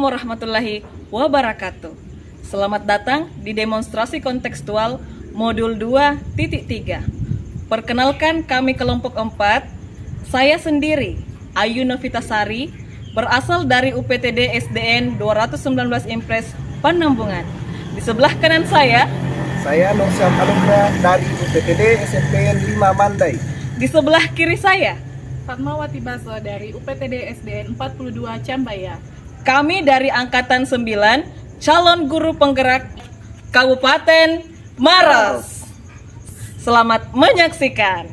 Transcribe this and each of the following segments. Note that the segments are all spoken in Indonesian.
warahmatullahi wabarakatuh. Selamat datang di demonstrasi kontekstual modul 2.3. Perkenalkan, kami kelompok 4. Saya sendiri, Ayu Novitasari, berasal dari UPTD SDN 219 Impres Panambungan. Di sebelah kanan saya Nursyam Alumna dari UPTD SMPN 5 Mandai. di sebelah kiri saya Fatmawati Baso dari UPTD SDN 42 Cambaya. kami dari Angkatan 9, calon guru penggerak Kabupaten Maros. Selamat menyaksikan.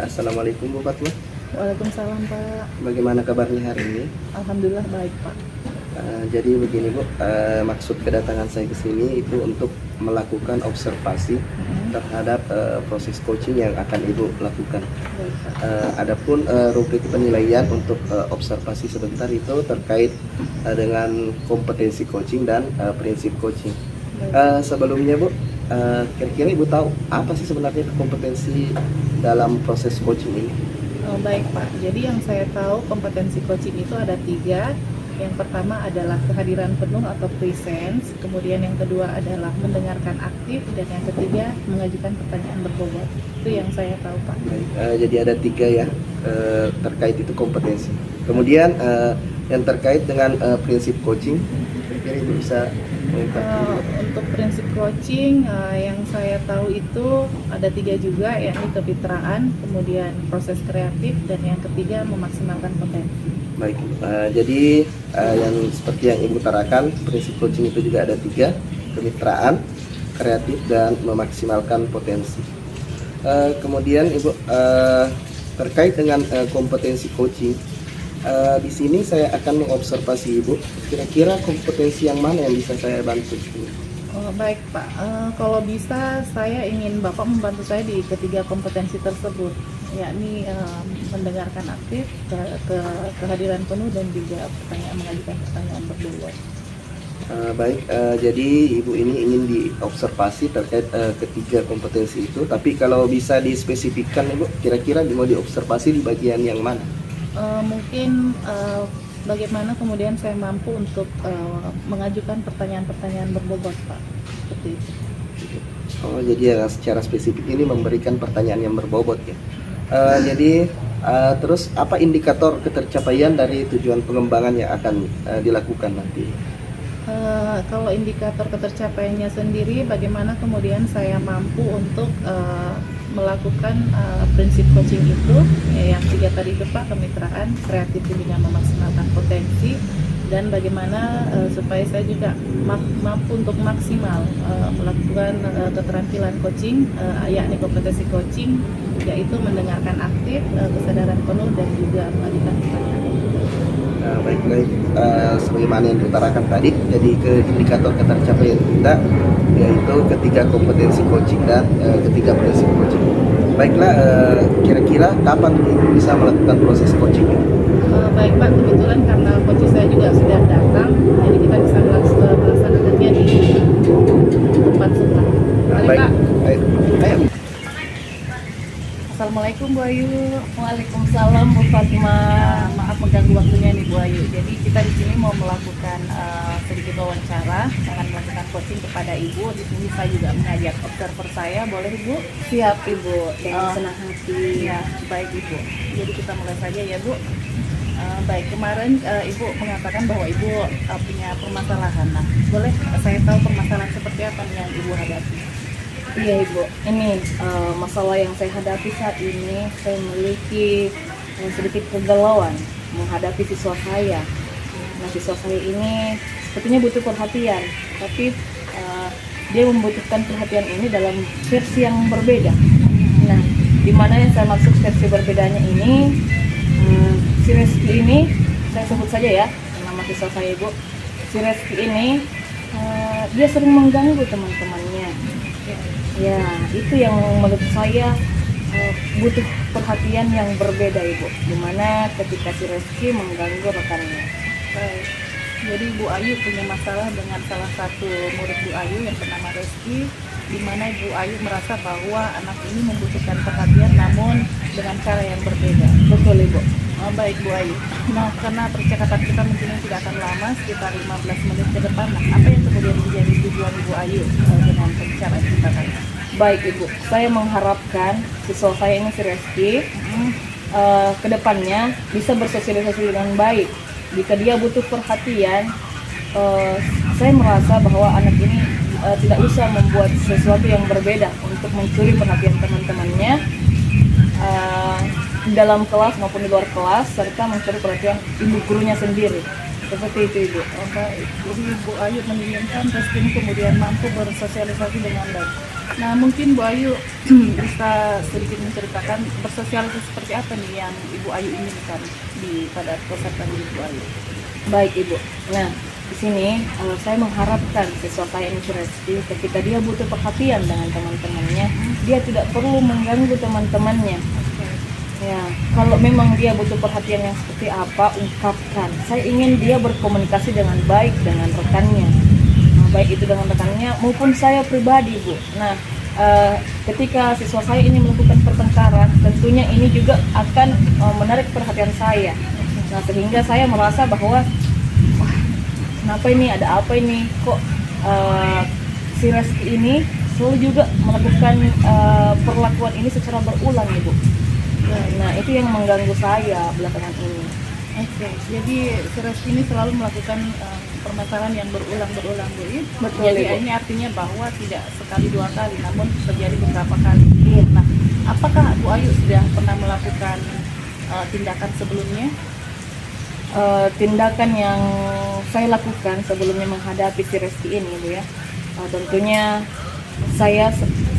Assalamualaikum Bu Fatma. Waalaikumsalam Pak. Bagaimana kabarnya hari ini? Alhamdulillah baik Pak. Jadi begini Bu, maksud kedatangan saya ke sini itu untuk melakukan observasi terhadap proses coaching yang akan Ibu lakukan. Baik Pak. Adapun rubrik penilaian untuk observasi sebentar itu terkait dengan kompetensi coaching dan prinsip coaching. Sebelumnya Bu, kira-kira Ibu tahu apa sih sebenarnya kompetensi dalam proses coaching ini? Baik Pak. Jadi yang saya tahu kompetensi coaching itu ada 3. Yang pertama adalah kehadiran penuh atau presence, kemudian yang kedua adalah mendengarkan aktif, dan yang ketiga mengajukan pertanyaan berbobot. Itu yang saya tahu Pak. Baik, jadi ada 3 ya terkait itu kompetensi. Kemudian yang terkait dengan prinsip coaching, kira-kira Ibu bisa mengungkapkan? Untuk prinsip coaching yang saya tahu itu ada 3 juga, yakni kemitraan, kemudian proses kreatif, dan yang ketiga memaksimalkan potensi. Baik, jadi yang seperti yang Ibu utarakan, prinsip coaching itu juga ada 3, kemitraan, kreatif, dan memaksimalkan potensi. Kemudian Ibu, terkait dengan kompetensi coaching, di sini saya akan mengobservasi Ibu, kira-kira kompetensi yang mana yang bisa saya bantu? Baik Pak, kalau bisa saya ingin Bapak membantu saya di ketiga kompetensi tersebut, yakni mendengarkan aktif, kehadiran penuh, dan juga mengajukan pertanyaan berbobot. Baik, jadi Ibu ini ingin diobservasi terkait ketiga kompetensi itu, tapi kalau bisa dispesifikkan Ibu, kira-kira mau diobservasi di bagian yang mana? Mungkin bagaimana kemudian saya mampu untuk mengajukan pertanyaan-pertanyaan berbobot Pak, seperti itu. Oh, jadi ya secara spesifik ini memberikan pertanyaan yang berbobot ya. Jadi terus apa indikator ketercapaian dari tujuan pengembangan yang akan dilakukan nanti? Kalau indikator ketercapaiannya sendiri, bagaimana kemudian saya mampu untuk melakukan prinsip coaching itu, yang 3 tadi itu Pak, kemitraan, kreatif, dengan memaksimalkan potensi, dan bagaimana supaya saya juga mampu untuk maksimal melakukan keterampilan coaching, yakni kompetensi coaching, yaitu mendengarkan aktif, kesadaran penuh, dan juga mengajukan pertanyaan. Baik, sebagaimana yang diutarakan tadi, jadi ke indikator ketercapaian kita yaitu ketiga kompetensi coaching dan ketiga prinsip coaching. Baiklah, kira-kira kapan Ibu bisa melakukan proses coaching? Baik Pak, kebetulan karena coach saya juga sudah datang, jadi kita bisa melaksanakannya di tempat sebelah. Mari Baik, Pak. ayo. Assalamualaikum Bu Ayu. Waalaikumsalam Bu Fatma. Maaf mengganggu waktunya nih Bu Ayu. Jadi kita di sini mau melakukan sedikit wawancara, akan melakukan coaching kepada Ibu. Di sini saya juga mengajak observer saya, boleh Ibu? Siap Ibu, dengan Oh. senang hati. Ya, baik Ibu. Jadi kita mulai saja ya Bu. Baik, kemarin Ibu mengatakan bahwa Ibu punya permasalahan. Nah, boleh saya tahu permasalahan seperti apa nih yang Ibu hadapi? Iya Ibu, ini masalah yang saya hadapi saat ini, saya memiliki sedikit kegalauan menghadapi siswa saya. Nah, siswa saya ini sepertinya butuh perhatian, tapi dia membutuhkan perhatian ini dalam versi yang berbeda. Nah, di mana yang saya maksud versi berbedanya ini, si Reski ini, saya sebut saja ya nama siswa saya Ibu. Si Reski ini dia sering mengganggu teman-temannya. Ya, itu yang menurut saya butuh perhatian yang berbeda Ibu. Dimana ketika si Reski mengganggu rekannya. Baik. Jadi Bu Ayu punya masalah dengan salah satu murid Bu Ayu yang bernama Reski. di mana Ibu Ayu merasa bahwa anak ini membutuhkan perhatian namun dengan cara yang berbeda. Betul Ibu. Baik Bu Ayu. Nah, karena percakapan kita mungkin tidak akan lama, sekitar 15 menit ke depan. Nah, apa yang kemudian menjadi tujuan Ibu Ayu dengan pembicaraan kita tadi? Baik Ibu, saya mengharapkan siswa saya ini si Reski kedepannya bisa bersosialisasi dengan baik. Jika dia butuh perhatian, saya merasa bahwa anak ini tidak usah membuat sesuatu yang berbeda untuk mencuri perhatian teman-temannya dalam kelas maupun di luar kelas, serta mencuri perhatian ibu gurunya sendiri. Seperti itu Ibu. Baik, jadi Bu Ayu menginginkan Reski ini kemudian mampu bersosialisasi dengan baik. Nah, mungkin Bu Ayu bisa sedikit menceritakan bersosialisasi seperti apa nih yang Ibu Ayu inginkan pada peserta didik Bu Ayu. Baik Ibu. Nah, di sini saya mengharapkan siswa saya ini Reski, ketika dia butuh perhatian dengan teman-temannya, dia tidak perlu mengganggu teman-temannya. Ya, kalau memang dia butuh perhatian yang seperti apa, ungkapkan. Saya ingin dia berkomunikasi dengan baik dengan rekannya, baik itu dengan rekannya maupun saya pribadi, Bu. Nah, ketika siswa saya ini melakukan pertengkaran, tentunya ini juga akan menarik perhatian saya. Nah, sehingga saya merasa bahwa, wah, kenapa ini, ada apa ini, kok si Reski ini selalu juga melakukan perlakuan ini secara berulang, Ibu. Nah, itu yang mengganggu saya belakangan ini. Oke, jadi Reski ini selalu melakukan permasalahan yang berulang-berulang, Bu. Betul, Jadi Ibu. ini artinya bahwa tidak sekali dua kali, namun terjadi beberapa kali. Iya. Nah, apakah Bu Ayu sudah pernah melakukan tindakan sebelumnya? Tindakan yang saya lakukan sebelumnya menghadapi si Reski ini, Bu ya, tentunya saya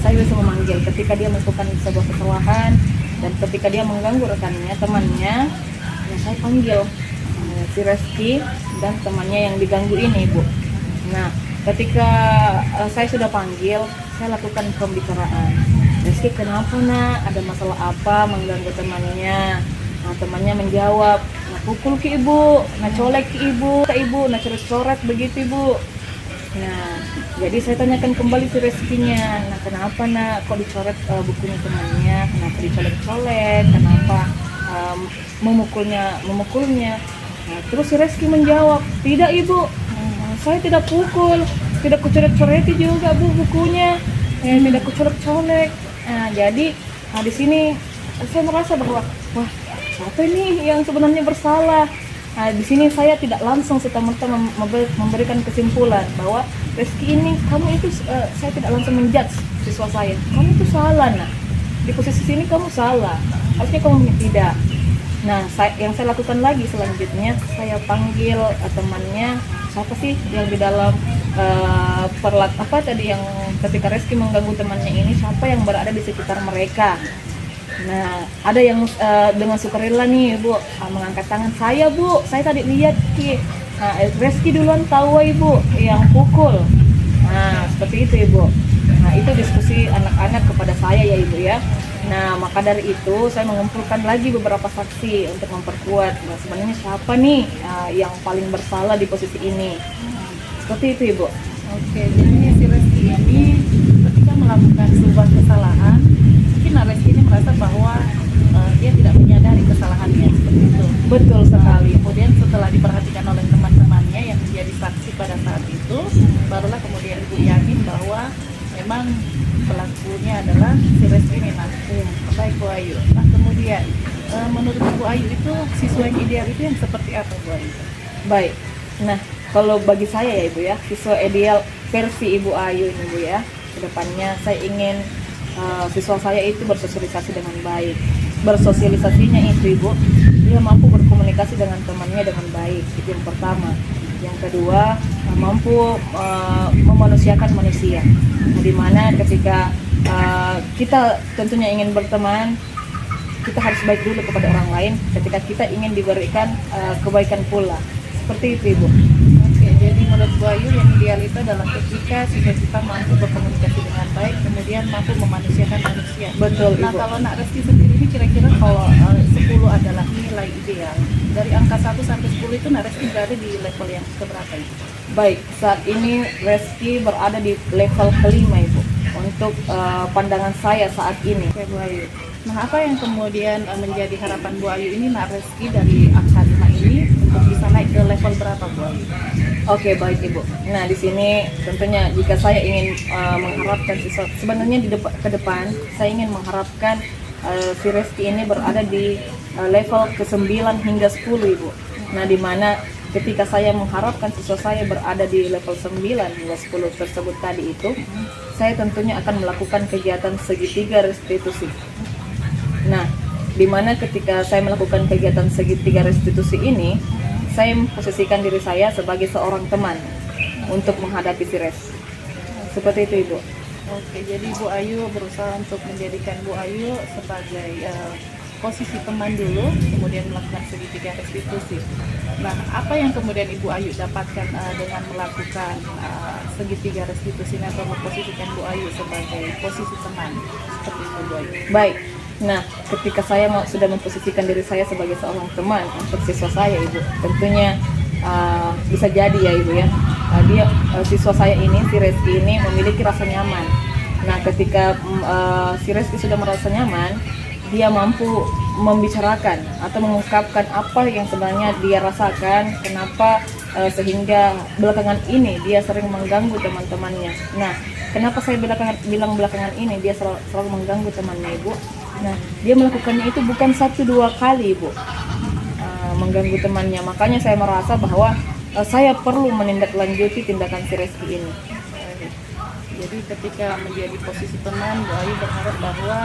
bisa memanggil ketika dia melakukan sebuah kesalahan dan ketika dia mengganggu rekannya, temannya, ya saya panggil si Reski dan temannya yang diganggu ini, Bu. Nah, ketika saya sudah panggil, saya lakukan pembicaraan. Reski, kenapa nak? Ada masalah apa mengganggu temannya? Nah, temannya menjawab, nah pukul ke ibu, nah colek ke ibu, nah coret-coret begitu Ibu. Nah, jadi saya tanyakan kembali si Reskinya, nah kenapa nak kok dicoret bukunya temannya, kenapa dicolek-colek, kenapa memukulnya. Nah, terus si Reski menjawab, tidak Ibu, saya tidak pukul, tidak kucoret-coreti juga Bu bukunya, tidak kucolek-colek. Nah, jadi di sini saya merasa bahwa, wah, siapa ini yang sebenarnya bersalah? Nah, di sini saya tidak langsung serta-merta memberikan kesimpulan bahwa Reski ini, kamu itu, saya tidak langsung menjudge siswa saya. Kamu itu salah, nak. Di posisi sini kamu salah. Harusnya kamu tidak. Nah, yang saya lakukan lagi selanjutnya, saya panggil temannya, siapa sih yang di dalam yang ketika Reski mengganggu temannya ini, siapa yang berada di sekitar mereka. Nah, ada yang dengan sukarela nih Bu mengangkat tangan, saya Bu, saya tadi lihat Ki. Nah, Reski duluan tahu Ibu yang pukul. Nah, seperti itu Ibu. Nah, itu diskusi anak-anak kepada saya ya Ibu ya. Nah, maka dari itu saya mengumpulkan lagi beberapa saksi untuk memperkuat. Nah, sebenarnya siapa nih yang paling bersalah di posisi ini. Seperti itu Ibu. Oke, jadi si Reski ini ketika melakukan sebuah kesalahan, mungkin Reski ini merasa bahwa dia tidak menyadari kesalahannya, seperti itu. Betul sekali. Kemudian setelah diperhatikan oleh teman-temannya yang menjadi saksi pada saat itu, barulah kemudian Ibu yakin bahwa memang pelakunya adalah si Reski ini. Nah, baik Bu Ayu. Nah, kemudian menurut Ibu Ayu itu siswa yang ideal itu yang seperti apa Bu Ayu? Baik. Nah, kalau bagi saya ya Ibu ya, siswa ideal versi Ibu Ayu ini Bu ya, kedepannya saya ingin siswa saya itu bersosialisasi dengan baik. Bersosialisasinya itu Ibu, dia mampu berkomunikasi dengan temannya dengan baik, itu yang pertama. Yang kedua, mampu memanusiakan manusia. Nah, dimana ketika kita tentunya ingin berteman, kita harus baik dulu kepada orang lain ketika kita ingin diberikan kebaikan pula. Seperti itu Ibu. Oke, jadi menurut Bu Ayu yang ideal itu adalah ketika siswa kita mampu berkomunikasi dengan baik, kemudian mampu memanusiakan manusia. Betul Nah, Ibu. kalau Nak Reski sendiri ini kira-kira kalau 10 adalah nilai ideal, dari angka 1 sampai 10 itu Nak Reski berada di level yang keberapa itu? Baik, saat ini Reski berada di level kelima Ibu. untuk pandangan saya saat ini. Oke, Bu Ayu. Nah, apa yang kemudian menjadi harapan Bu Ayu ini, nah Reski dari angka 5 ini untuk bisa naik ke level berapa, Bu Ayu? Oke, baik Ibu. Nah, di sini tentunya jika saya ingin mengharapkan sebenarnya ke depan saya ingin mengharapkan si Reski ini berada di level ke-9 hingga 10, Ibu. Nah, di mana ketika saya mengharapkan siswa saya berada di level 9 hingga 10 tersebut tadi itu, saya tentunya akan melakukan kegiatan segitiga restitusi. Nah, di mana ketika saya melakukan kegiatan segitiga restitusi ini, saya memposisikan diri saya sebagai seorang teman untuk menghadapi si Res. Seperti itu, Ibu. Oke, jadi Bu Ayu berusaha untuk menjadikan Bu Ayu sebagai posisi teman dulu, kemudian melakukan segitiga restitusi. Nah, apa yang kemudian Ibu Ayu dapatkan dengan melakukan segitiga restitusi atau memposisikan Bu Ayu sebagai posisi teman? Seperti itu, Bu Ayu. Baik. Nah, ketika saya sudah memposisikan diri saya sebagai seorang teman untuk siswa saya, Ibu, tentunya bisa jadi ya, Ibu ya, siswa saya ini, si Reski ini memiliki rasa nyaman. Nah, ketika si Reski sudah merasa nyaman, dia mampu membicarakan atau mengungkapkan apa yang sebenarnya dia rasakan, kenapa sehingga belakangan ini dia sering mengganggu teman-temannya. Nah, kenapa saya bilang belakangan ini dia selalu mengganggu temannya, Ibu? Nah, dia melakukannya itu bukan 1-2 kali, Ibu, mengganggu temannya. Makanya saya merasa bahwa saya perlu menindaklanjuti tindakan si Reski ini. Jadi ketika menjadi posisi teman, Bu Ayu berharap bahwa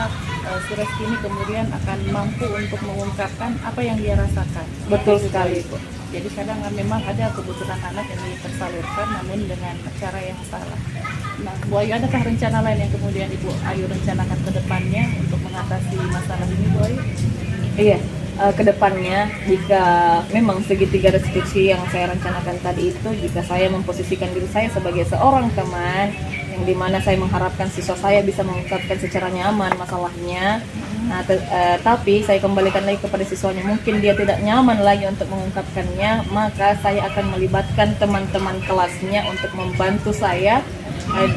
si Reski ini kemudian akan mampu untuk mengungkapkan apa yang dia rasakan. Betul sekali, Bu. Jadi kadang memang ada kebutuhan anak yang tersalurkan namun dengan cara yang salah. Nah, Bu Ayu, adakah rencana lain yang kemudian Ibu Ayu rencanakan ke depannya untuk mengatasi masalah ini, Bu Ayu? Iya, ke depannya jika memang segitiga restitusi yang saya rencanakan tadi itu, jika saya memposisikan diri saya sebagai seorang teman yang dimana saya mengharapkan siswa saya bisa mengungkapkan secara nyaman masalahnya. Nah, tapi saya kembalikan lagi kepada siswanya, mungkin dia tidak nyaman lagi untuk mengungkapkannya, maka saya akan melibatkan teman-teman kelasnya untuk membantu saya,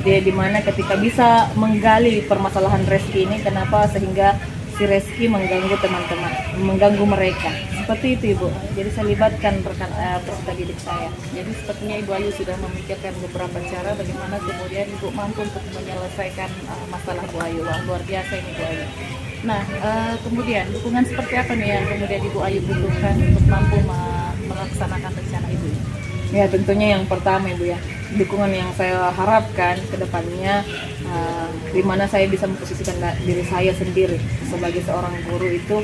di mana ketika bisa menggali permasalahan Reski ini, kenapa sehingga si Reski mengganggu teman-teman, mengganggu mereka. Seperti itu, Ibu. Jadi saya libatkan rekan peserta didik saya. Jadi sepertinya Ibu Ayu sudah memikirkan beberapa cara bagaimana kemudian Ibu mampu untuk menyelesaikan masalah Bu Ayu. Wah, luar biasa ini, Bu Ayu. Nah, kemudian dukungan seperti apa nih yang kemudian Ibu Ayu butuhkan untuk mampu melaksanakan rencana Ibu? Ya, tentunya yang pertama, Ibu ya, dukungan yang saya harapkan ke depannya, di mana saya bisa memposisikan diri saya sendiri sebagai seorang guru itu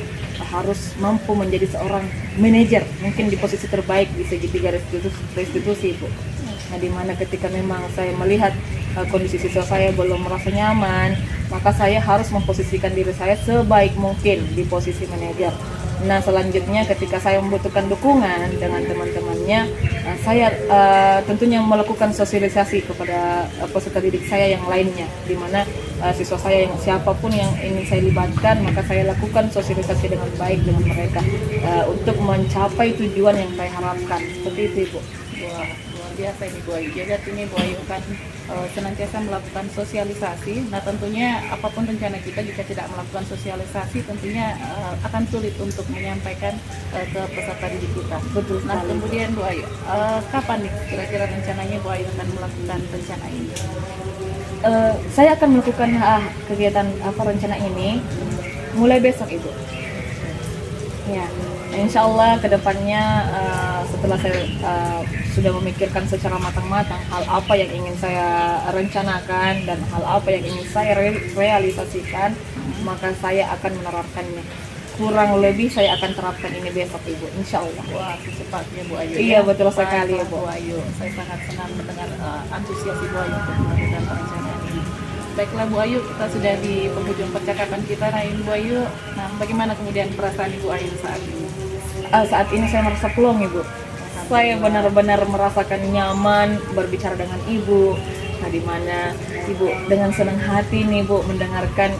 harus mampu menjadi seorang manajer, mungkin di posisi terbaik di segitiga restitusi, Ibu. Nah, di mana ketika memang saya melihat kondisi siswa saya belum merasa nyaman, maka saya harus memposisikan diri saya sebaik mungkin di posisi manajer. Nah, selanjutnya ketika saya membutuhkan dukungan dengan teman-temannya, saya tentunya melakukan sosialisasi kepada peserta didik saya yang lainnya, di mana siswa saya yang siapapun yang ingin saya libatkan, maka saya lakukan sosialisasi dengan baik dengan mereka untuk mencapai tujuan yang saya harapkan. Seperti itu, Ibu. Wah, luar biasa ini Bu Ayu. Jadi ini Bu Ayu kan senantiasa melakukan sosialisasi. Nah, tentunya apapun rencana kita jika tidak melakukan sosialisasi tentunya akan sulit untuk menyampaikan ke peserta didik kita. Betul Nah, sekali. kemudian Bu Ayu, kapan nih kira-kira rencananya Bu Ayu akan melakukan rencana ini? Saya akan melakukan kegiatan rencana ini mulai besok, Ibu. Ya, insya Allah kedepannya setelah saya sudah memikirkan secara matang-matang hal apa yang ingin saya rencanakan dan hal apa yang ingin saya realisasikan, maka saya akan menerapkannya. Kurang lebih saya akan terapkan ini besok, Ibu, insya Allah. Wah, secepatnya Bu Ayu. Iya, ya. betul sekali, Baiklah, Bu. Bu Ayu. Saya sangat senang mendengar antusias Ibu Ayu untuk melakukan perencanaan ini. Baiklah Bu Ayu, kita sudah di penghujung percakapan kita. Nah, Bu Ayu, nah bagaimana kemudian perasaan Ibu Ayu saat ini? Saat ini saya merasa plong, Ibu. Saya benar-benar merasakan nyaman berbicara dengan Ibu. Nah, di mana Ibu dengan senang hati nih, Bu, mendengarkan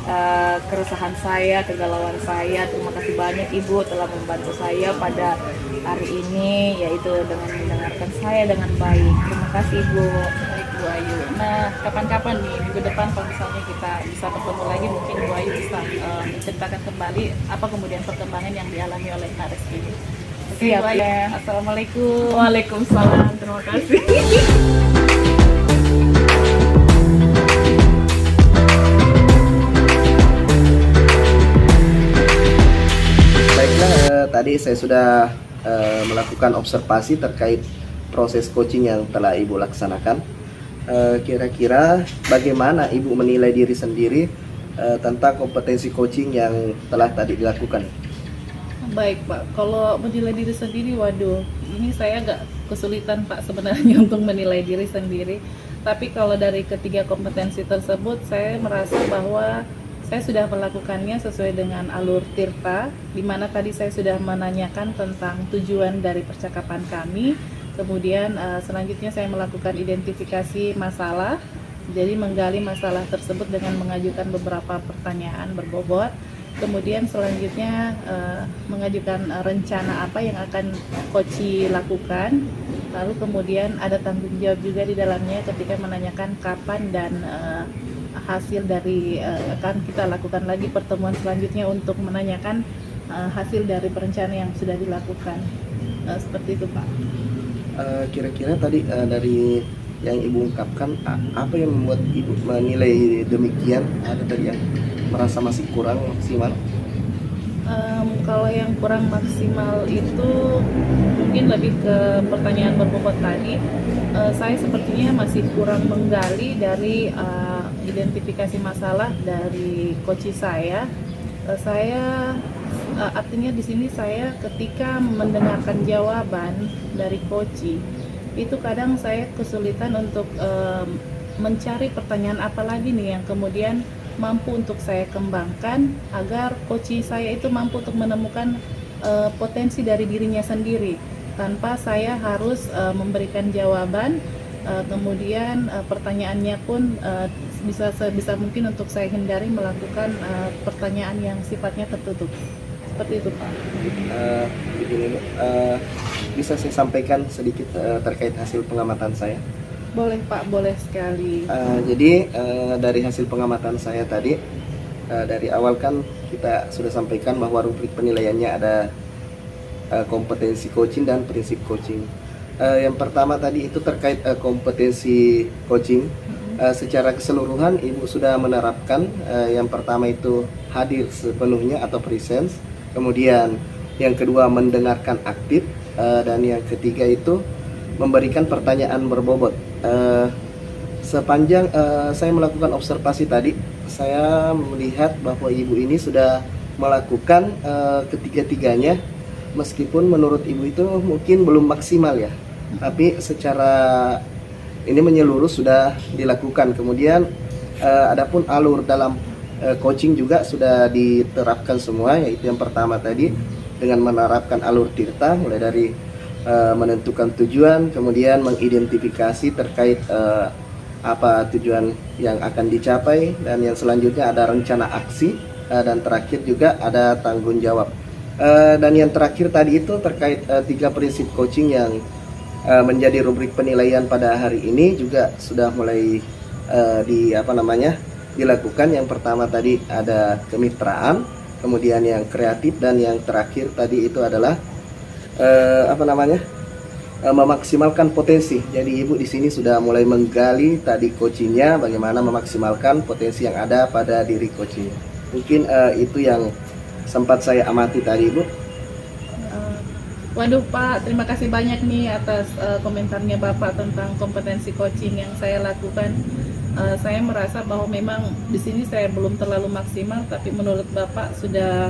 keresahan saya, kegalauan saya. Terima kasih banyak Ibu telah membantu saya pada hari ini, yaitu dengan mendengarkan saya dengan baik. Terima kasih, Bu. Baik Bu Ayu. Nah, kapan-kapan nih minggu depan kalau misalnya kita bisa bertemu lagi, mungkin Bu Ayu bisa menceritakan kembali apa kemudian perkembangan yang dialami oleh Kak Reski. Oke, Siap, Bu Ayu. ya. Assalamualaikum. Waalaikumsalam, terima kasih. Baiklah, tadi saya sudah melakukan observasi terkait proses coaching yang telah Ibu laksanakan. Kira-kira bagaimana Ibu menilai diri sendiri tentang kompetensi coaching yang telah tadi dilakukan? Baik Pak, kalau menilai diri sendiri, waduh, ini saya agak kesulitan Pak sebenarnya untuk menilai diri sendiri. Tapi kalau dari ketiga kompetensi tersebut, saya merasa bahwa saya sudah melakukannya sesuai dengan alur Tirta, di mana tadi saya sudah menanyakan tentang tujuan dari percakapan kami. Kemudian selanjutnya saya melakukan identifikasi masalah, jadi menggali masalah tersebut dengan mengajukan beberapa pertanyaan berbobot. Kemudian selanjutnya mengajukan rencana apa yang akan coachi lakukan. Lalu kemudian ada tanggung jawab juga di dalamnya ketika menanyakan kapan dan hasil dari akan kita lakukan lagi pertemuan selanjutnya untuk menanyakan hasil dari perencanaan yang sudah dilakukan. Seperti itu Pak. Kira-kira tadi dari yang Ibu ungkapkan, apa yang membuat Ibu menilai demikian? Ada tadi yang merasa masih kurang maksimal? Kalau yang kurang maksimal itu mungkin lebih ke pertanyaan berbobot tadi. Saya sepertinya masih kurang menggali dari identifikasi masalah dari coach saya. Artinya di sini saya ketika mendengarkan jawaban dari coach itu kadang saya kesulitan untuk mencari pertanyaan apa lagi nih yang kemudian mampu untuk saya kembangkan agar coach saya itu mampu untuk menemukan potensi dari dirinya sendiri tanpa saya harus memberikan jawaban. Kemudian pertanyaannya pun bisa sebisa mungkin untuk saya hindari melakukan pertanyaan yang sifatnya tertutup. Seperti itu Pak. Begini Bu, bisa saya sampaikan sedikit terkait hasil pengamatan saya? Boleh Pak, boleh sekali. Jadi dari hasil pengamatan saya tadi, dari awal kan kita sudah sampaikan bahwa rubrik penilaiannya ada kompetensi coaching dan prinsip coaching. Yang pertama tadi itu terkait kompetensi coaching. Secara keseluruhan Ibu sudah menerapkan yang pertama itu hadir sepenuhnya atau presence, kemudian yang kedua mendengarkan aktif, dan yang ketiga itu memberikan pertanyaan berbobot. Sepanjang saya melakukan observasi tadi, saya melihat bahwa Ibu ini sudah melakukan ketiga-tiganya, meskipun menurut Ibu itu mungkin belum maksimal ya, tapi secara ini menyeluruh sudah dilakukan. Kemudian adapun alur dalam coaching juga sudah diterapkan semua, yaitu yang pertama tadi dengan menerapkan alur Tirta, mulai dari menentukan tujuan, kemudian mengidentifikasi terkait apa tujuan yang akan dicapai, dan yang selanjutnya ada rencana aksi, dan terakhir juga ada tanggung jawab. Dan yang terakhir tadi itu terkait 3 prinsip coaching yang menjadi rubrik penilaian pada hari ini juga sudah mulai dilakukan. Yang pertama tadi ada kemitraan, kemudian yang kreatif, dan yang terakhir tadi itu adalah memaksimalkan potensi. Jadi Ibu di sini sudah mulai menggali tadi coachingnya, bagaimana memaksimalkan potensi yang ada pada diri coachingnya. Mungkin itu yang sempat saya amati tadi Ibu. Waduh Pak, terima kasih banyak nih atas komentarnya Bapak tentang kompetensi coaching yang saya lakukan. Saya merasa bahwa memang di sini saya belum terlalu maksimal, tapi menurut Bapak sudah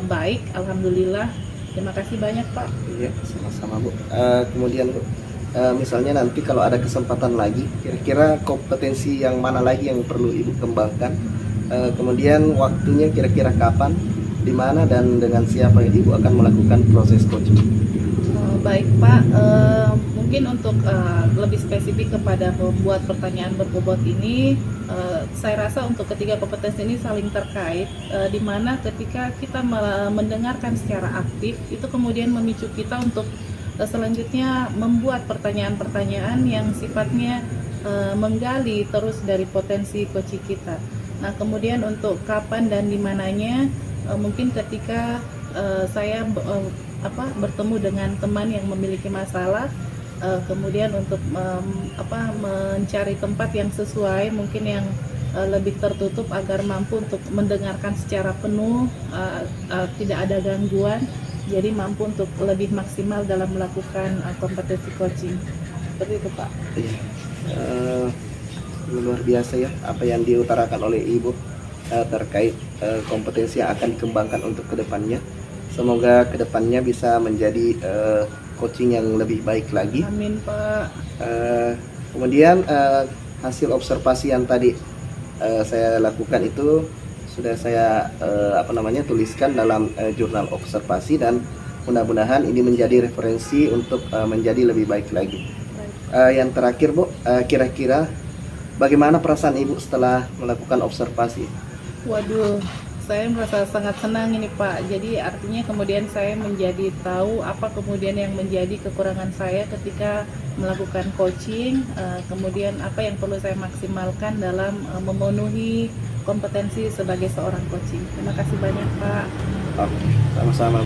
baik, alhamdulillah. Terima kasih banyak Pak. Iya, sama-sama Bu. Kemudian Bu, misalnya nanti kalau ada kesempatan lagi, kira-kira kompetensi yang mana lagi yang perlu Ibu kembangkan? Kemudian waktunya kira-kira kapan, di mana, dan dengan siapa Ibu akan melakukan proses coaching? Baik Pak, mungkin untuk lebih spesifik kepada membuat pertanyaan berbobot ini, saya rasa untuk ketiga kompetensi ini saling terkait, di mana ketika kita mendengarkan secara aktif, itu kemudian memicu kita untuk selanjutnya membuat pertanyaan-pertanyaan yang sifatnya menggali terus dari potensi coaching kita. Nah, kemudian untuk kapan dan di mananya, mungkin ketika saya bertemu dengan teman yang memiliki masalah, kemudian untuk mencari tempat yang sesuai, mungkin yang lebih tertutup agar mampu untuk mendengarkan secara penuh, tidak ada gangguan, jadi mampu untuk lebih maksimal dalam melakukan kompetensi coaching. Seperti itu, Pak. Iya. Luar biasa ya apa yang diutarakan oleh Ibu terkait kompetensi yang akan dikembangkan untuk kedepannya. Semoga kedepannya bisa menjadi coaching yang lebih baik lagi. Amin, Pak. Kemudian hasil observasi yang tadi saya lakukan itu sudah saya tuliskan dalam jurnal observasi, dan mudah-mudahan ini menjadi referensi untuk menjadi lebih baik lagi. Yang terakhir, Bu, kira-kira bagaimana perasaan Ibu setelah melakukan observasi? Waduh, saya merasa sangat senang ini, Pak. Jadi artinya kemudian saya menjadi tahu apa kemudian yang menjadi kekurangan saya ketika melakukan coaching, kemudian apa yang perlu saya maksimalkan dalam memenuhi kompetensi sebagai seorang coaching. Terima kasih banyak, Pak. Oke, sama-sama.